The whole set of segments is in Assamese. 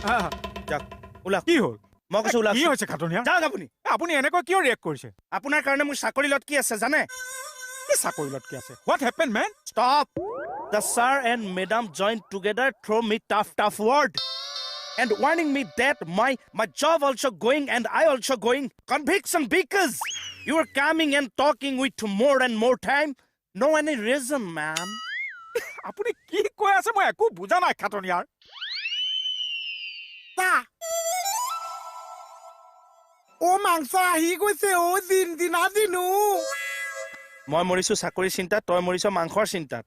যাওক ওলাওক কি হ'ল মই কৈছো ওলাওক কি হৈছে খাটনীয়া যাওক আপুনি আপুনি এনেকৈ কিয় ৰিয়েক্ট কৰিছে আপোনাৰ কাৰণে মোৰ চাকৰি লত কি আছে জানে কি চাকৰি লটকি আছে what happen man Stop! The sir and madam joined together throw me tough word and warning me that my job also going and I also going. Conviction because you are coming and talking with more and more time. No any reason, ma'am. আপুনি কি কৈ আছে মই একো বুজা নাই খাটনীয়াৰ ও মাংস আহি গৈছে ও দিনা দিনো মই মৰিছো চাকৰি চিন্তাত তই মৰিছ মাংসৰ চিন্তাত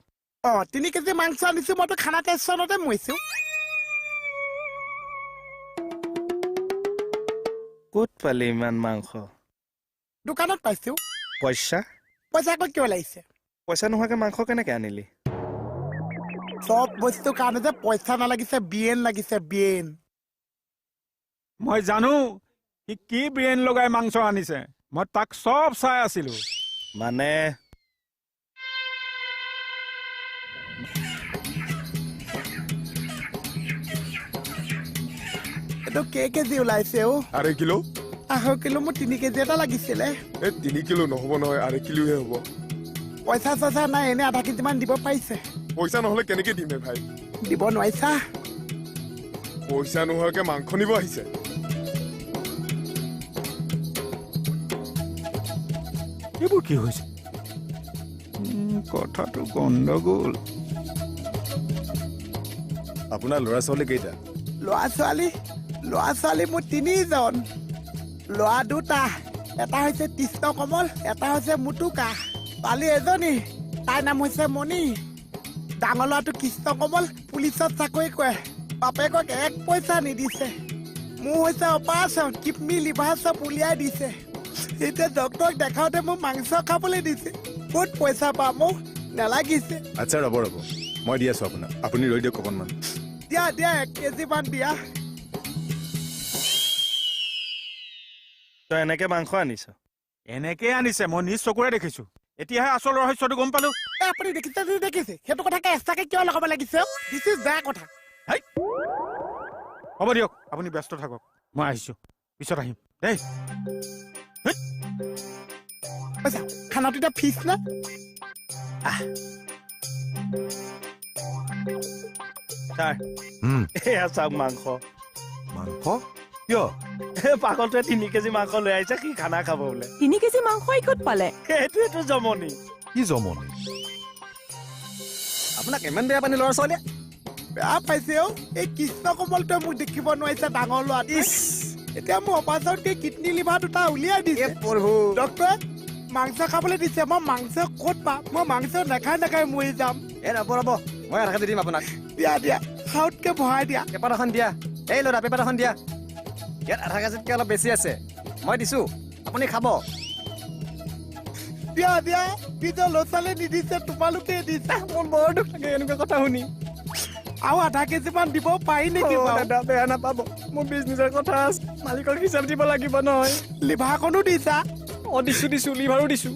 3 কেজি মাংস আনিছো মইতো খানা টেনশ্যনতে মৰিছো ক'ত পালি ইমান মাংস দোকানত পাইছো পইচা ক'ত কিয় লাগিছে পইচা নোহোৱাকে মাংস কেনেকে আনিলি সব বস্তু কাৰণে যে পইচা নালাগিছে বিয়েন লাগিছে বিয়েন মই জানো সি কি ব্ৰেইন লগাই মাংস আনিছে মই তাক চব চাই আছিলো মানে এইটো কেজি ওলাইছে ও 2.5 কিলো 1/2 কিলো মোৰ 3 কেজি এটা লাগিছিলে 3 কিলো নহব নহয় 2.5 কিলোহে হ'ব পইচা চইচা নাই এনে 1/2 কেজি মান দিব পাৰিছে পইচা নহলে কেনেকে দিমে ভাই দিব নোৱাৰিছা পইচা নোহোৱাকে মাংস নিব আহিছে এইবোৰ কি হৈছে কথাটো গণ্ডগোল আপোনাৰ ল'ৰা ছোৱালী কেইটা ল'ৰা ছোৱালী মোৰ 3জন ল'ৰা 2টা এটা হৈছে কৃষ্ণ কমল এটা হৈছে মুটুকা ছোৱালী এজনী তাইৰ নাম হৈছে মণি ডাঙৰ ল'ৰাটো কৃষ্ণ কমল পুলিচত চাকৰি কৰে বাপেকক 1 পইচা নিদিছে মোৰ হৈছে অপাৰেশ্যন কিডনী লিভাৰ চব উলিয়াই দিছে এতিয়া ডক্টৰক দেখাওঁতে মোক মাংস খাবলৈ দিছে ক'ত পইচা পাম মোক নালাগিছে আচ্ছা ৰ'ব মই দি আছো আপোনাক আপুনি ৰৈ দিয়ক অকণমান দিয়া 1 কেজি মান দিয়া তই এনেকে মাংস আনিছ এনেকে আনিছে মই নিজ চকুৰে দেখিছো এতিয়াহে আচল ৰহস্যটো গম পালো আপুনি দেখিছে সেইটো কথাকে এক্সট্ৰাকে কিয় লগাব লাগিছে দিছ ইজ বেয়া কথা হ'ব দিয়ক আপুনি ব্যস্ত থাকক মই আহিছো পিছত আহিম দেই পইচা খানাটো এতিয়া ফিজ না ছাৰ এয়া চাওক মাংস মাংস কিয় পাগলটোৱে 3 কেজি মাংস লৈ আহিছে কি খানা খাব বোলে 3 কেজি মাংস ক'ত পালে সেইটোৱেতো জমনি কি জমনি আপোনাক ইমান বেয়া পানী ল'ৰা ছোৱালীয়ে বেয়া পাইছে এই কৃষ্ণ কমলটোৱে মোক দেখিব নোৱাৰিছে ডাঙৰ ল'ৰা এতিয়া মোৰ অপাৰেশ্যন কিডনী লিভাৰ 2টা উলিয়াই দিছে ডক্টৰে মাংস খাবলৈ দিছে মই মাংস ক'ত পাম মই মাংস নাখাই মৰি যাম ৰ'ব মই 1/2 কেজি দিম আপোনাক দিয়া খাওঁতকে ভৰাই দিয়া পেপাৰ এখন দিয়া এই ল'ৰা পেপাৰ এখন দিয়া ইয়াত 1/2 কেজিতকৈ অলপ বেছি আছে মই দিছো আপুনি খাব দিয়া নিজৰ ল'ৰা ছোৱালী নিদিছে তোমালোকে দিছা মোৰ বৰ দুখ লাগে এনেকুৱা কথা শুনি আৰু 1/2 কেজি মান দিব পাৰি নেকি দাদা বেয়া নাপাব মোৰ বিজনেছৰ কথা আছে মালিকক হিচাপ দিব লাগিব নহয় লিভাৰখনো দিছা দিছো লিভাৰো দিছো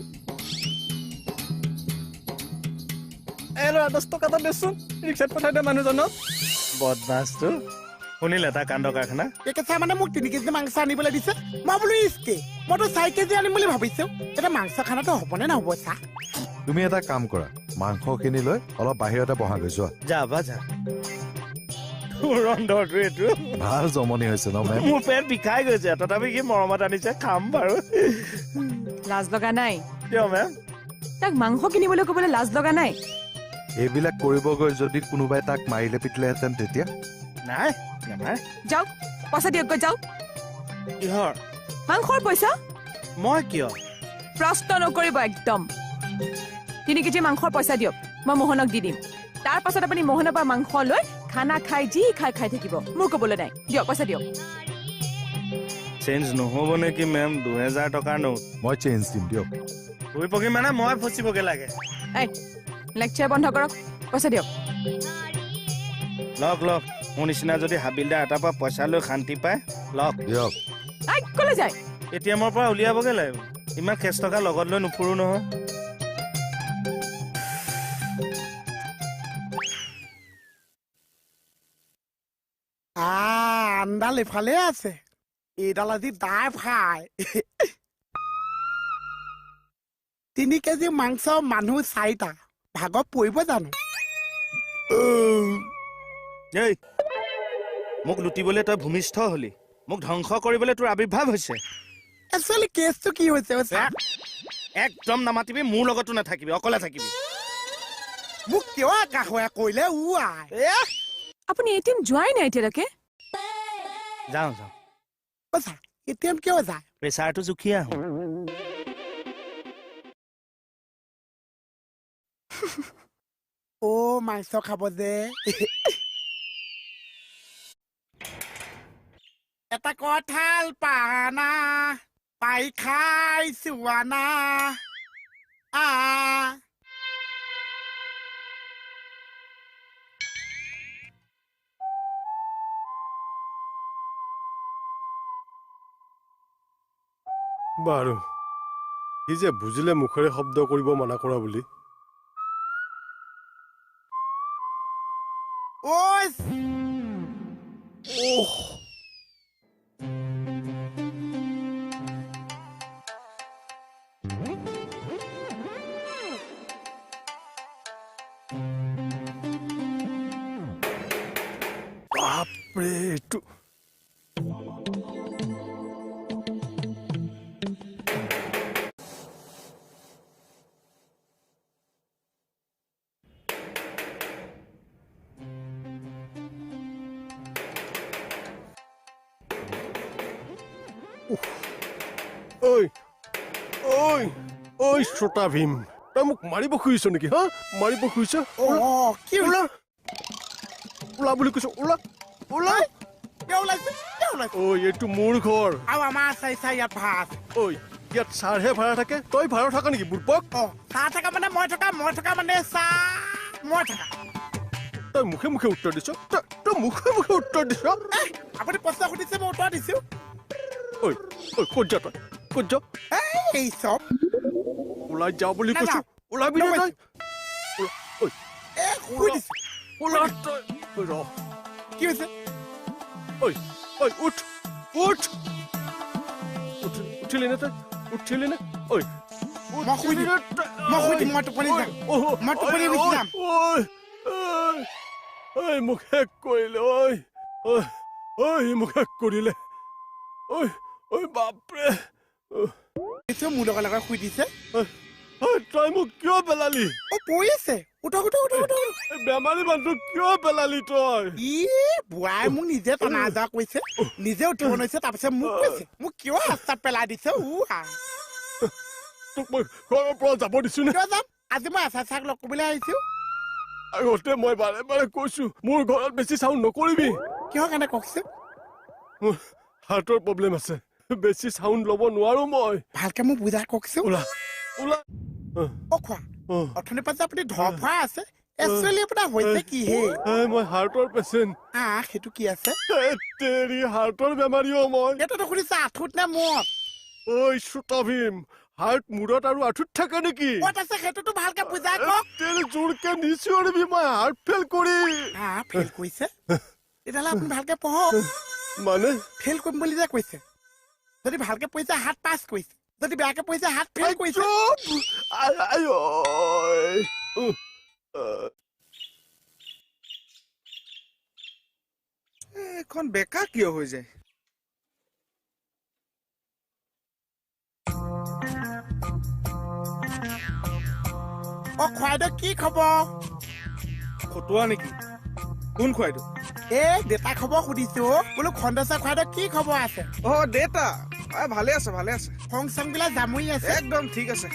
এই ল'ৰা 10 টকা এটা দেচোন ৰিক্সাত পঠাই দে মানুহজনক বদমাছটো শুনিলে তাৰ কাণ্ড কাৰখানা কেঁচা মানে মোক 3 কেজি মাংস আনিবলৈ দিছে মই বোলো ইচকে মইতো 4 কেজি আনিম বুলি ভাবিছো এতিয়া মাংস খানাটো হ'বনে নহ'ব চা তুমি এটা কাম কৰা মাংসখিনি লৈ অলপ বাহিৰতে বহাগৈ যোৱা যা ৰন্ধৰটো এইটো ভাল জমনি হৈছে ন মেম মোৰ পেট বিষাই গৈছে তথাপি কি মৰমত আনিছে খাম বাৰু লাজ লগা নাই কিয় মেম তাক মাংস কিনিবলৈ ক'বলৈ লাজ লগা নাই এইবিলাক কৰিব গৈ যদি কোনোবাই তাক মাৰিলে পিটিলেহেঁতেন তেতিয়া নাই নেমাৰ যাওক পইচা দিয়ক গৈ যাওক কিহৰ মাংসৰ পইচা মই কিয় প্ৰশ্ন নকৰিব একদম 3 কেজি মাংসৰ পইচা দিয়ক মই মোহনক দি দিম তাৰ পাছত আপুনি মোহনৰ পৰা মাংস লৈ খানা খাই যি খাই থাকিব মোৰ ক'বলৈ নাই দিয়ক পইচা দিয়ক চেঞ্জ নহ'ব নেকি মেম 2000 টকাৰ নোট মই চেঞ্জ দিম দিয়ক তুই পকি মানে মই ফচিবগে লাগে এই লেকচাৰ বন্ধ কৰক পইচা দিয়ক লওক মোৰ নিচিনা যদি হাবিলদাৰ এটাৰ পৰা পইচা লৈ শান্তি পায় লওক দিয়ক এই ক'লৈ যায় এটিএমৰ পৰা উলিয়াবগে লাগিব ইমান খেচ টকা লগত লৈ নুফুৰো নহয় কাণডাল এফালে আছে এইডাল আজি দাই ফ্ৰাই 3 কেজি মাংস মানুহ 4টা ভাগত পৰিব জানো এই মোক লুটিবলৈ তই ভূমিষ্ঠ হলি মোক ধ্বংস কৰিবলৈ তোৰ আবিৰ্ভাৱ হৈছে একচুৱেলি কেছটো কি হৈছে একদম নামাতিবি মোৰ লগতো নাথাকিবি অকলে থাকিবি মোক কিয় কাহোৱা কৰিলে আই আপুনি এটিএম যোৱাই নাই এতিয়ালৈকে যাওঁ কৈছা এটিএম কিয় যায় প্ৰেচাৰটো জুখি আহোঁ মাংস খাব যে এটা কঁঠাল পানা পাই খাই চুৱানা বাৰু সি যে বুজিলে মুখেৰে শব্দ কৰিব মানা কৰা বুলি বাপৰে এইটো ঐ ঐ ঐ শ্ৰোতা ভীম তই মোক মাৰিব খুজিছ নেকি হা মাৰিব খুজিছ কি ওলা ওলা বুলি কৈছ ওলা ওলা ঐ এইটো মোৰ ঘৰ আৰু আমাৰ চাই ইয়াত ভাত ঐ ইয়াত চাৰহে ভাড়া থাকে তই ভাড়া থাকা নেকি বুৰ্বক চাহ থকা মানে মই থকা মানে চাহ মই থকা তই মুখে মুখে উত্তৰ দিছ তই মুখে মুখে উত্তৰ দিছ আপুনি প্ৰশ্ন সুধিছে মই উত্তৰ দিছো ঐ ঐ ক'ত যা তই ক'ত যা এই চব ওলাই যা বুলি কৈছো ওলাবি নে তই ঐ ওলা তই ৰ কি হৈছে ঐ ঐ উঠ উঠ উঠিলি নে তই উঠিলি নে ঐ মই শুই দিম মই টোপনি যাম মই টোপনি গুচি যাম ঐ মোক শেষ কৰিলে ঐ মোক শেষ কৰিলে ঐ ঐ বাপৰে মোৰ লগত লগত শুই দিছে তই মোক কিয় পেলালি পৰি আছে উঠক বেমাৰী মানুহ কিয় পেলালি তই বুঢ়াই মোক নিজে টনা যোৱা কৈছে নিজে উঠিব নোৱাৰিছে তাৰপিছত মোক কৈছে মোক কিয় ৰাস্তাত পেলাই দিছে তোক মই ঘৰৰ পৰা যাব দিছো নে কিয় যাম আজি মই আচাৰ চাক লগ কৰিবলৈ আহিছো আগতে মই বাৰে বাৰে কৈছো মোৰ ঘৰত বেছি চাউণ্ড নকৰিবি কিহৰ কাৰণে কওকচোন মোৰ হাৰ্টৰ প্ৰব্লেম আছে বেছি চাউণ্ড ল'ব নোৱাৰো মই ভালকে মোক বুজাই কওকচোন ওলা ওলা খোৱা অথনিৰ পৰা যে আপুনি ধৰ ফৰা আছে একচুৱেলি আপোনাৰ হৈছে কি হে মই হাৰ্টৰ পেচেণ্ট সেইটো কি আছে তেৰি হাৰ্টৰ বেমাৰীও মই এইটোতো শুনিছা আঁঠুত নে মূৰত ঐ শ্ৰোতা ভীম হাৰ্ট মূৰত আৰু আঁঠুত থাকে নেকি ক'ত আছে সেইটোতো ভালকে বুজাই কওক তেৰি জোৰকে নিচিঞৰিবি মই হাৰ্ট ফেল কৰি ফেল কৰিছে তেতিয়াহ'লে আপুনি ভালকে পঢ়ক মানে ফেল কৰিম বুলি যে কৈছে যদি ভালকে পঢ়িছে হাত পাছ কৰিছে যদি বেয়াকে পঢ়িছে হাত ফেল কৰিছে এখন বেকা কিয় হৈ যায় খুৱাইদেউ কি খবৰ ফটোৱা নেকি কোন খুৱাইদেউ দেউতা খবৰ সুধিছো বোলো খণ্ডেশ্বৰ খুৱাইদেউ কি খবৰ আছে দেউতা ভালে আছে ফং চং বিলাক জামুৰি আছে একদম ঠিক আছে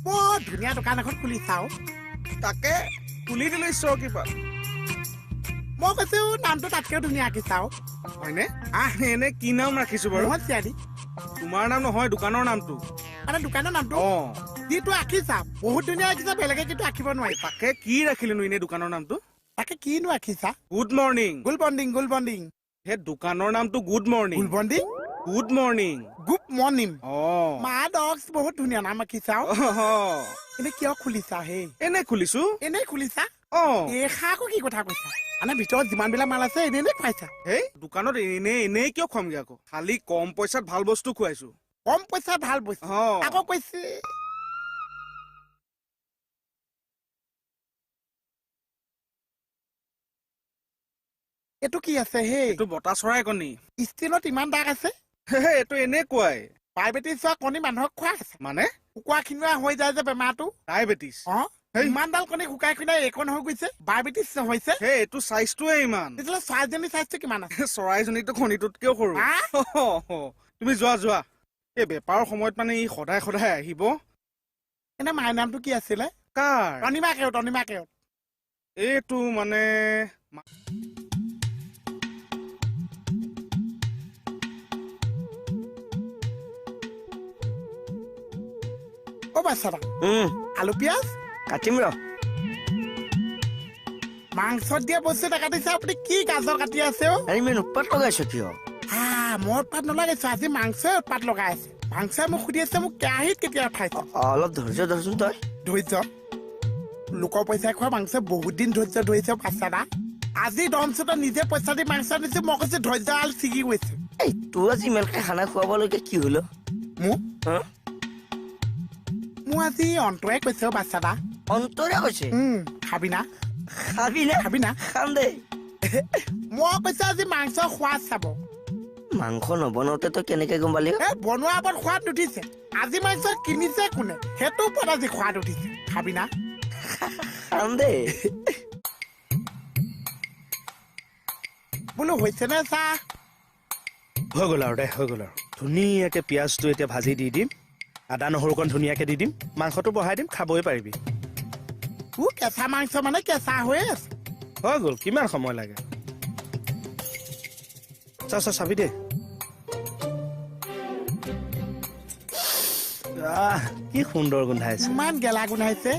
বৰ ধুনীয়া দোকান এখন খুলি চাও তাকে খুলি দিলো ঈশ্বৰৰ কৃপাত মই কৈছো নামটো তাতকেও ধুনীয়া আঁকি চাও হয়নে এনে কি নাম ৰাখিছো বাৰু চিয়াৰী তোমাৰ নাম নহয় দোকানৰ নামটো মানে দোকানৰ নামটো যিটো আঁকিছা বহুত ধুনীয়া আঁকিছা বেলেগে কিন্তু আঁকিব নোৱাৰি তাকে কি ৰাখিলেনো এনে দোকানৰ নামটো তাকে কিনো আঁকিছা গুড মৰ্ণিং গুড বণ্ডিং সেই দোকানৰ নামটো গুড মৰ্ণিং গুড মৰ্ণিং মা ডগছ বহুত ধুনীয়া নাম আঁকিছা এনে কিয় খুলিছা হে এনে খুলিছো এনেই খুলিছা এই আকৌ কি কথা কৈছা মানে ভিতৰত যিমানবিলাক মাল আছে এনেই খুৱাইছা হেই দোকানত এনেই কিয় খুৱামগে আকৌ খালি কম পইচাত ভাল বস্তু খুৱাইছো কম পইচা ভাল বস্তু আকৌ কৈছে এইটো কি আছে হে এইটো বতা চৰাই কণী ষ্টিলত ইমান দাগ আছে এইটো এনেকুৱাই ডায়েবেটিছ হোৱা কণী মানুহক খোৱা আছে মানে কুকুৰা খিনুৱা হৈ যায় যে বেমাৰটো ডায়েবেটিছ ইমানডাল কণী শুকাই খুনাই এইকণ হৈ গৈছে ডায়েবেটিছ হৈছে সেই এইটো চাইজটোৱে ইমান তেতিয়াহ'লে চৰাইজনীৰ চাইজটো কিমান আছে চৰাইজনীটো কণীটোতকেও সৰু তুমি যোৱা এই বেপাৰৰ সময়ত মানে ই সদায় সদায় আহিব এনে মাৰ নামটো কি আছিলে কাৰ তনিমা কেওট এইটো মানে অ বাচ্চা আলু পিঁয়াজ কাটিম ৰ মাংসত দিয়া বস্তু এটা কাটিছে আপুনি কি গাজৰ কাটি আছে অ ইমান উৎপাত লগাইছ কিয় মই উৎপাত নলগাইছো আজি মাংসই উৎপাত লগাই আছে মাংসই মোক সুধি আছে মোক কেৰাহীত কেতিয়া উঠাইছে অলপ ধৈৰ্য ধৰচোন তই ধৈৰ্য লোকৰ পইচা খোৱা মাংস বহুত দিন ধৈৰ্য ধৰিছে বাচ্চা দা আজি দমচুত নিজে পইচা দি মাংস দিছো মই কৈছো ধৈৰ্য আল ছিগি গৈছে এই তোৰ আজি ইমানকে খানা খুৱাবলৈকে কি হলো মোৰ আজি অন্তৰে কৈছে অ বাচ্চা দা অন্তৰে কৈছে খাবি না খাবি না খাম দেই মই কৈছো আজি মাংস সোৱাদ চাব মাংস নবনাওতে তই কেনেকে গম পালি বনোৱাৰ ওপৰত সোৱাদ উঠিছে আজি মাংস কিনিছে কোনে সেইটো ওপৰত আজি সোৱাদ উঠিছে খাবি না খাম দেই বোলো হৈছে নে চাহ হৈ গ'ল আৰু ধুনীয়াকে পিঁয়াজটো এতিয়া ভাজি দি দিম আদা নহৰুকণ ধুনীয়াকে দি দিম মাংসটো বহাই দিম খাবই পাৰিবি কেঁচা মাংস মানে কেঁচা হৈ আছে হৈ গ'ল কিমান সময় লাগে চাবি দে কি সুন্দৰ গোন্ধাইছে ইমান গেলা গোন্ধাইছে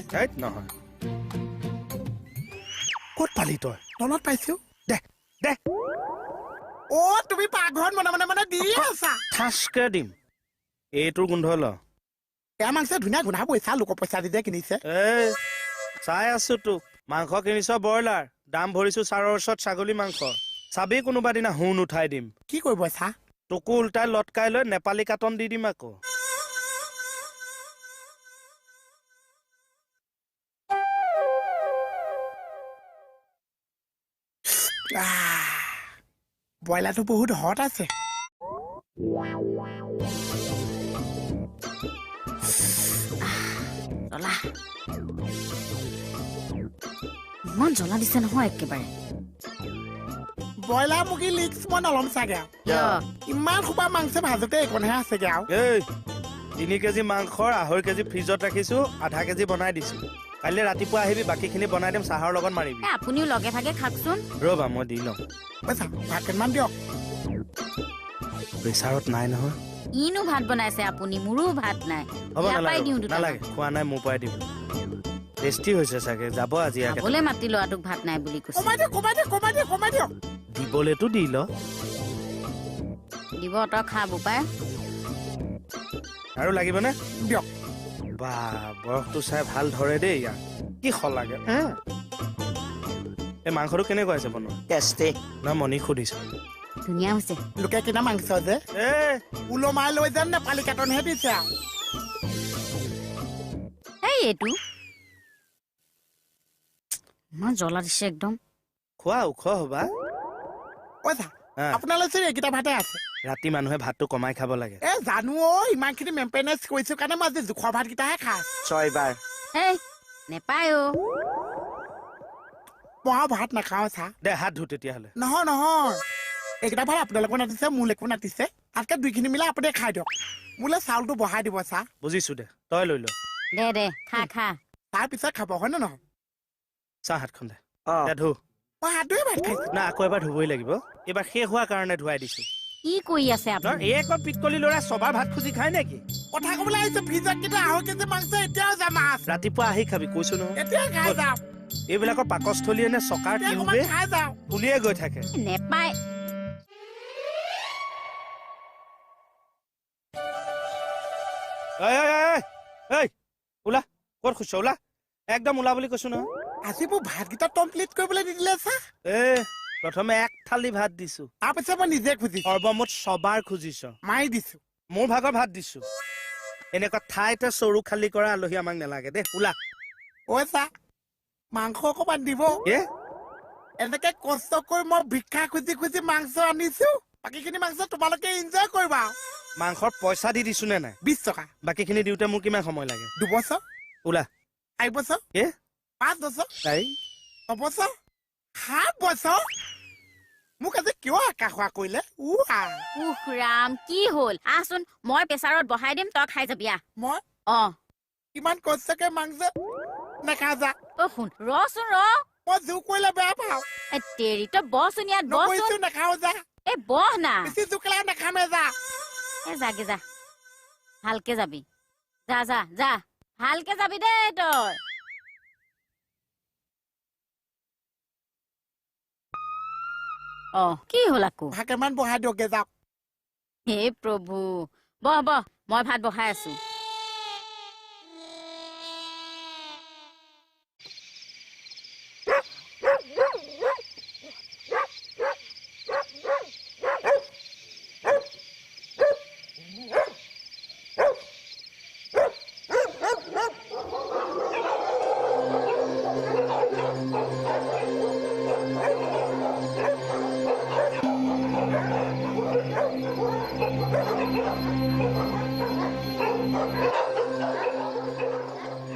নহয় ক'ত পালি তই তলত পাইছো দে তুমি পাকঘৰত মনে দি আছা ঠাচকে দিম এইটোৰ গোন্ধ ল এয়া মাংস ধুনীয়া গোন্ধাবই চা লোকৰ পইচা দি যে কিনিছে চাই আছো তোক মাংস কিনিছ ব্ৰইলাৰ দাম ভৰিছো ছাৰৰ ওচৰত ছাগলী মাংস চাবি কোনোবা দিনা হুন উঠাই দিম কি কৰিব চা তোকো উল্টাই লটকাই লৈ নেপালী কাটন দি দিম আকৌ ব্ৰইলাৰটো বহুত হট আছে ইমান জ্বলা দিছে নহয় একেবাৰে ব্ৰইলাৰ মুৰ্গী লিক্স মই নলম চাগে ইমান সোপা মাংস ভাজোতে এইকণহে আছেগে আৰু 3 কেজি মাংসৰ 2.5 কেজি ফ্ৰিজত ৰাখিছো 0.5 কেজি বনাই দিছো কাইলৈ ৰাতিপুৱা আহিবি বাকীখিনি বনাই দিম চাহৰ লগত মাৰিবি আপুনিও লগে ভাগে খাকচোন ৰবা মই দি লম ভাত কেইটামান দিয়ক প্ৰেচাৰত নাই নহয় ইনো ভাত বনাইছে আপুনি মোৰো ভাত নাই হ'ব নালাগে খোৱা নাই মোৰ পৰাই দিব টেষ্টি হৈছে চাগে যাব আজি বোলে মাতি ল'ৰাটোক ভাত নাই বুলি কৈছে কমাই দিয়ক দিবলেতো দি ল দিব তই খা বোপাই আৰু লাগিবনে দিয়ক বা বয়সটো চাই ভাল ধৰে দেই ইয়াৰ কি লাগে এই মাংসটো কেনেকুৱা আছে বনোৱা টেষ্টি না মণিক সুধিছো ধুনীয়া হৈছে লোকে কিনা মাংস যে ওলমাই লৈ যেন নেপালী কাটনহে দিছে এইটো ইমান জ্বলা দিছে একদম খোৱা ওখ হবা আপোনালোকে এইকেইটা ভাতে আছে ৰাতি মানুহে ভাতটো কমাই খাব লাগে জানো ইমানখিনি মেইনটেনেঞ্চ কৰিছো কাৰণে মই আজি জোখৰ ভাতকেইটাহে খাই 6 বাৰ নেপায় মই ভাত নাখাওঁ চা দে হাত ধু তেতিয়াহ'লে নহয় এইকেইটা ভাত আপোনালোকৰ নাতিছে মোলৈকো নাতিছে তাতকে 2খিনি মিলাই আপুনি খাই দিয়ক মোলৈ চাউলটো বহাই দিব চা বুজিছো দে তই লৈ ল দে খা তাৰ পিছত খাব হয় নে নহয় চাহ হাতখন দে ধু মই হাত ধুই ভাত খাইছো না আকৌ এবাৰ ধুবই লাগিব এইবাৰ শেষ হোৱাৰ কাৰণে ধুৱাই দিছো কি কৰি আছে আপুনি এই একবাৰ পিটকলি ল'ৰা সবাৰ ভাত খুজি খাই নেকি কথা ক'বলৈ আহিছে ফ্ৰিজত কিন্তু 2.5 কেজি মাংস এতিয়াও যাম ৰাতিপুৱা আহি খাবি কৈছো নহয় এতিয়া খাই যাম এইবিলাকৰ পাকস্থলী এনে চকাৰ টিউবে খাই যাওঁ উলিয়াই গৈ থাকে নেপায় ওলা ক'ত খুচছ ওলা একদম ওলা বুলি কৈছো নহয় আজি মোৰ ভাতকেইটা কমপ্লিট কৰিবলৈ নিদিলে চা প্ৰথমে এক থালি ভাত দিছো তাৰপিছত মই নিজে খুজিছো সৰ্বমুঠ ছবাৰ খুজিছ মাৰি দিছো মোৰ ভাগৰ ভাত দিছো এনেকুৱা ঠাইতে চৰু খালী কৰা আলহী আমাক নালাগে দে ওলা ঐ চা মাংস অকণমান দিব এ এনেকে কষ্ট কৰি মই ভিক্ষা খুজি খুজি মাংস আনিছো বাকীখিনি মাংস তোমালোকে এনজয় কৰিবা মাংসৰ পইচা দি দিছো নে নাই 20 টকা বাকীখিনি দিওঁতে মোৰ কিমান সময় লাগে 2 বছৰ ওলা 4 বছৰ এ 5 বছৰ তাই 6 বছৰ 7 বছৰ মোক আজি কিয় আকাশোৱা কৰিলে উফ ৰাম কি হ'ল আহচোন মই প্ৰেছাৰত বহাই দিম তই খাই যাবি আহ মই কিমান কষ্টকে মাংস নেখা যা শুন ৰচোন ৰ মই জোৰ কৰিলে বেয়া পাওঁ তেৰি তই বহচোন ইয়াত নকৰিছো নেখাও যা এই বহ না বেছি জোকলা নেখামে যা যাগে যা ভালকে যাবি যা যা যা ভালকে যাবি দেই তই কি হ'ল আকৌ ভাকেমান বহাই দিয়কে যাওক হে প্ৰভু বহ বহ মই ভাত বহাই আছো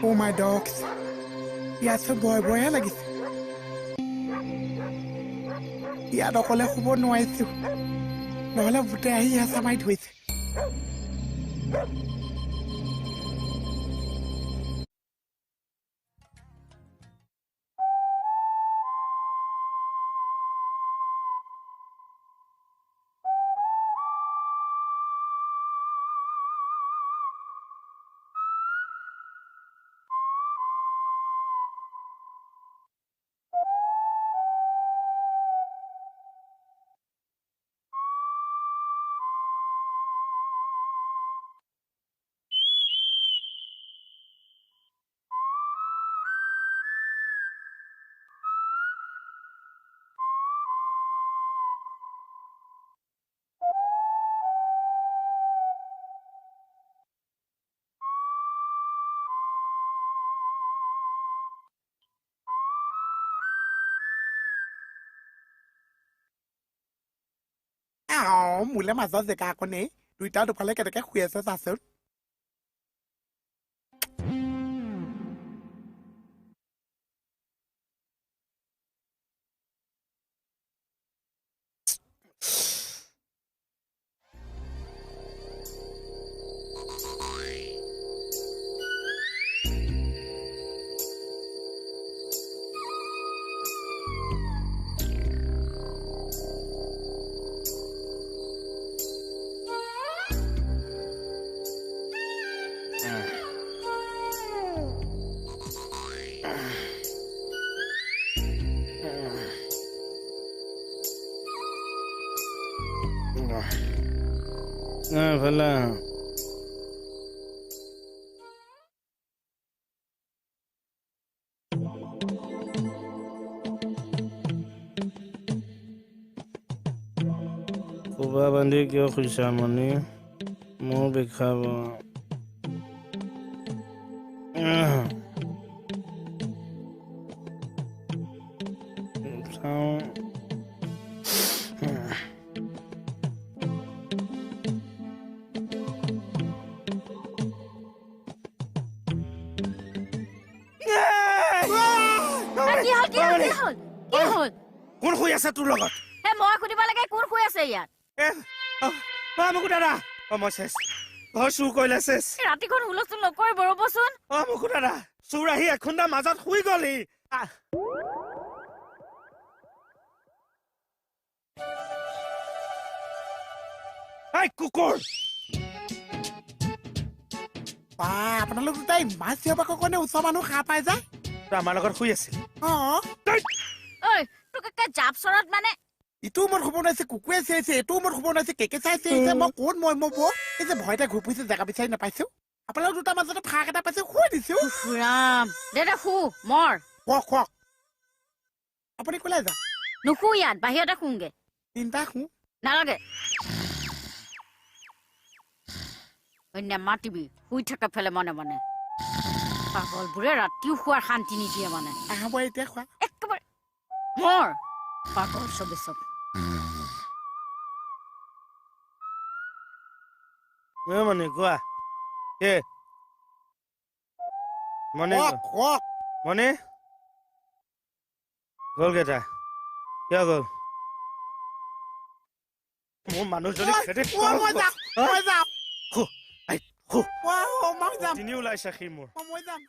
Oh my dogs. ইয়াত চব ভয় ভয়হে লাগিছে ইয়াত অকলে শুব নোৱাৰিছো নহলে ভূতে আহি হেঁচা মাৰি ধৰিছে মোলে মাজত জেগা আকৌ নেই দুইটা দুফালে কেনেকে শুই আছে চাচোন ভালা কোবা বান্ধি কিয় খুজিছা মণি মোৰ বিষাব কোন শুই আছে তোৰ লগত মই সুধিব লাগে কোন শুই আছে ইয়াত মুকুদাদা মই চেছ ঘৰ চুৰ কৰিলে চেছ ৰাতিখন হুলস্থুল নকৰিব ৰ'বচোন মুকুদাদা চুৰ আহি এখুন্দা মাজত শুই গলি কুকুৰ আপোনালোক দুটাই মাছ চিঞৰবাকৰ কাৰণে ওচৰ মানুহ সাৰ পাই যায় আমাৰ লগত শুই আছিল জাপচৰত মানে ইটোও মোৰ খবৰ নাইছে কুকুৰে চিঞৰিছে এইটোও মোৰ খবৰ নাইছে কেকে চাই চিঞৰিছে মই ক'ত মই মোৰ বৌ এই যে ভয়তে ঘূৰি ফুৰিছে জেগা বিচাৰি নাপাইছো আপোনালোক দুটাৰ মাজতে ফাঁক এটা পাইছো শুই দিছো ৰাম দে শু মৰ খুৱক খুৱক আপুনি ক'লে যাওক নুশু ইয়াত বাহিৰতে শুংগে তিনিটা শু নালাগে নেমাতিবি শুই থাকে ফেলে মনে মনে পাগলবোৰে ৰাতিও শোৱাৰ শান্তি নিদিয়ে মানে আহব এতিয়া খোৱা একেবাৰে মোৰ পাগল চবে চব মানে কোৱা কে মানে খুৱক মানে গ'ল কেইটা কিয় গ'ল মোৰ মানুহজনী মই যাওঁ খু মই যাম তিনি ওলাইছে সি মোৰ মই যাম